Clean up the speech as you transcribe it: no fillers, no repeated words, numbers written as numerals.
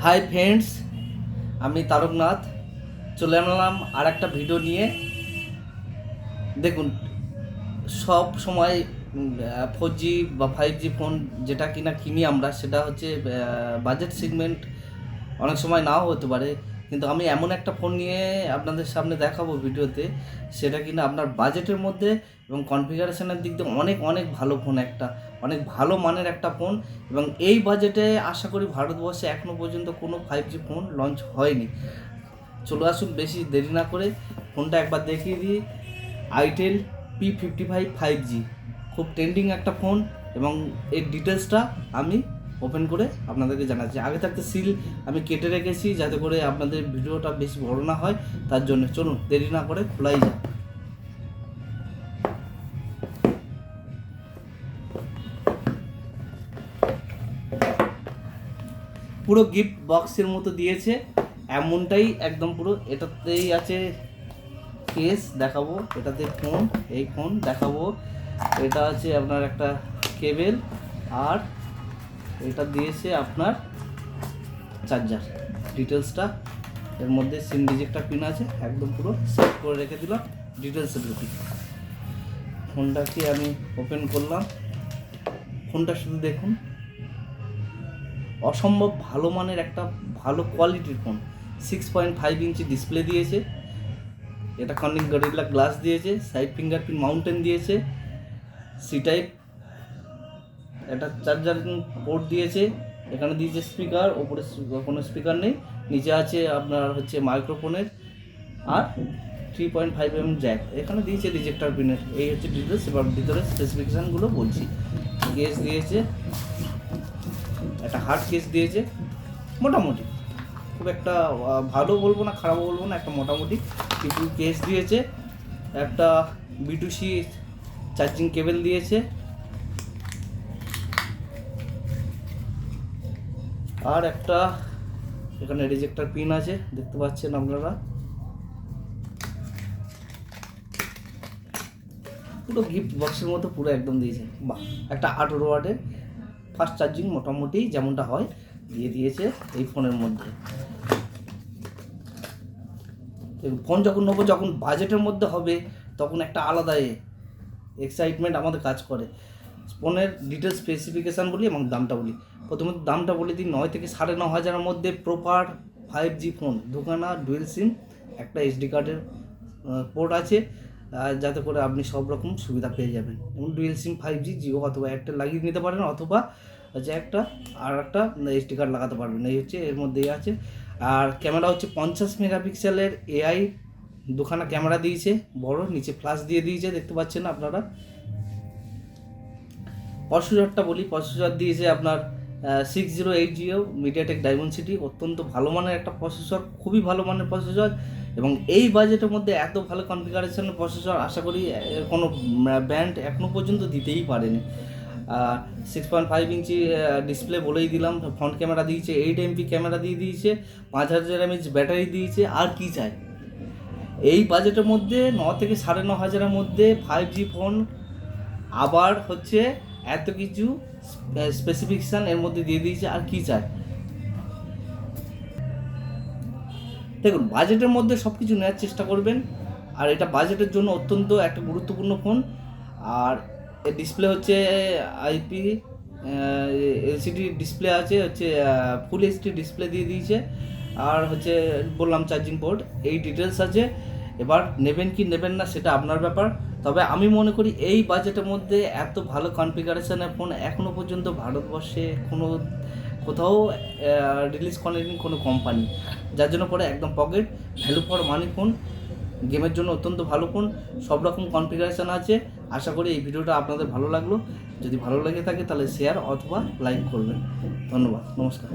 Hi friends, আমি তারকনাথ চলে এলাম আর একটা ভিডিও নিয়ে। দেখুন, সব সময় 4G বা 5G ফোন যেটা কিনা কিনি আমরা, সেটা হচ্ছে বাজেট সেগমেন্ট, অনেক সময় নাও হতে পারে। কিন্তু আমি এমন একটা ফোন নিয়ে আপনাদের সামনে দেখাবো ভিডিওতে, সেটা কিনা আপনার বাজেটের মধ্যে এবং কনফিগারেশনের দিক দিয়ে অনেক অনেক ভালো ফোন, একটা অনেক ভালো মানের একটা ফোন। এবং এই বাজেটে আশা করি ভারতবর্ষে এখনও পর্যন্ত কোনো 5G ফোন লঞ্চ হয়নি। চলে আসুন, বেশি দেরি না করে ফোনটা একবার দেখিয়ে দিই। আইটেল P55 5G, খুব ট্রেন্ডিং একটা ফোন। এবং এর ডিটেলসটা আমি ওপেন করে আপনাদেরকে জানাচ্ছি। আগে থাকতে সিল আমি কেটে রেখেছি যাতে করে আপনাদের ভিডিওটা বেশি বড় না হয়, তার জন্য। চলুন দেরি না করে খোলাই যাক। পুরো গিফট বক্সের মতো দিয়েছে, এমনটাই একদম পুরো। এটাতেই আছে কেস দেখাবো, এটাতে ফোন, এই ফোন দেখাবো। এটা আছে আপনার একটা কেবেল, আর এটা দিয়েছে আপনার চার্জার। ডিটেলসটা এর মধ্যে সিম রিজেক্টার পিন আছে, একদম পুরো সেট করে রেখে দিলাম। ডিটেলসের ঢুকি, ফোনটাকে আমি ওপেন করলাম। ফোনটা শুধু দেখুন, অসম্ভব ভালো মানের একটা ভালো কোয়ালিটির ফোন। 6.5 ইঞ্চি ডিসপ্লে দিয়েছে, এটা কর্নিং গরিলা গ্লাস দিয়েছে, সাইড ফিঙ্গারপ্রিন্ট মাউন্টেন দিয়েছে, সি টাইপ একটা চার্জার পোর্ট দিয়েছে। এখানে দিয়েছে স্পিকার, ওপরে কোনো স্পিকার নেই। নিচে আছে আপনার হচ্ছে মাইক্রোফোনের, আর 3.5 জ্যাক। এখানে দিয়েছে রিজেক্টার পিনের। এই হচ্ছে ডিটেলস। এবার ভিতরে স্পেসিফিকেশানগুলো বলছি। কেস দিয়েছে, একটা হার্ড কেস দিয়েছে, মোটামুটি, খুব একটা ভালো বলবো না, খারাপও বলবো না, একটা মোটামুটি কিছু কেস দিয়েছে। একটা B2C চার্জিং কেবল দিয়েছে, আর একটা এখানে রিজেক্টার পিন আছে, দেখতে পাচ্ছেন আপনারা। পুরো গিফট বক্সের মতো পুরো একদম দিয়েছে। বাহ, একটা 18 ওয়াটের ফাস্ট চার্জিং মোটামুটি যেমনটা হয় দিয়ে দিয়েছে এই ফোনের মধ্যে। ফোন যখন নেবো, যখন বাজেটের মধ্যে হবে, তখন একটা আলাদা এক্সাইটমেন্ট আমাদের কাজ করে। ফোনের ডিটেলস স্পেসিফিকেশান বলি এবং দামটা বলি। প্রথমত দামটা বলে দিই, 9 থেকে 9,500-এর মধ্যে প্রপার 5G ফোন, দুখানা ডুয়েল সিম, একটা SD কার্ডের পোর্ট আছে, যাতে করে আপনি সব রকম সুবিধা পেয়ে যাবেন। এবং ডুয়েল সিম 5G জিও অথবা একটা লাগিয়ে নিতে পারেন, অথবা হচ্ছে একটা SD কার্ড লাগাতে পারবেন। এই হচ্ছে এর মধ্যেই আছে। আর ক্যামেরা হচ্ছে 50 মেগাপিক্সেলের AI, দুখানা ক্যামেরা দিয়েছে বড়, নিচে ফ্ল্যাশ দিয়ে দিয়েছে, দেখতে পাচ্ছেন আপনারা। প্রসেসরটা বলি, প্রসেসর দিয়েছে আপনার 6080 মিডিয়াটেক ডায়মন্ডসিটি, অত্যন্ত ভালো মানের একটা প্রসেসর, খুবই ভালো মানের প্রসেসর। এবং এই বাজেটের মধ্যে এত ভালো কনফিগারেশনের প্রসেসর আশা করি কোনো ব্র্যান্ড এখনও পর্যন্ত দিতেই পারেনি। 6.5 ইঞ্চি ডিসপ্লে বলেই দিলাম। ফ্রন্ট ক্যামেরা দিয়েছে, 8 MP ক্যামেরা দিয়ে দিয়েছে, 5000 mAh ব্যাটারি দিয়েছে। আর কি চাই এই বাজেটের মধ্যে? 9 থেকে 9,500-এর মধ্যে 5G ফোন, আবার হচ্ছে এত কিছু স্পেসিফিকেশান এর মধ্যে দিয়ে দিয়েছে। আর কি চায়? দেখুন, বাজেটের মধ্যে সব কিছু নেওয়ার চেষ্টা করবেন, আর এটা বাজেটের জন্য অত্যন্ত একটা গুরুত্বপূর্ণ ফোন। আর এর ডিসপ্লে হচ্ছে IP LCD ডিসপ্লে আছে, হচ্ছে ফুল HD ডিসপ্লে দিয়ে দিয়েছে। আর হচ্ছে বললাম চার্জিং পোর্ট, এই ডিটেলস আছে। এবার নেবেন কি নেবেন না সেটা আপনার ব্যাপার। তবে আমি মনে করি এই বাজেটের মধ্যে এত ভালো কনফিগারেশনের ফোন এখনও পর্যন্ত ভারতবর্ষে কোথাও রিলিজ করেনি কোনো কোম্পানি, যার জন্য পরে একদম pocket value for money phone. গেমের জন্য অত্যন্ত ভালো ফোন, সব রকম কনফিগারেশান আছে। আশা করি এই ভিডিওটা আপনাদের ভালো লাগলো। যদি ভালো লেগে থাকে তাহলে শেয়ার অথবা লাইক করবেন। ধন্যবাদ, নমস্কার।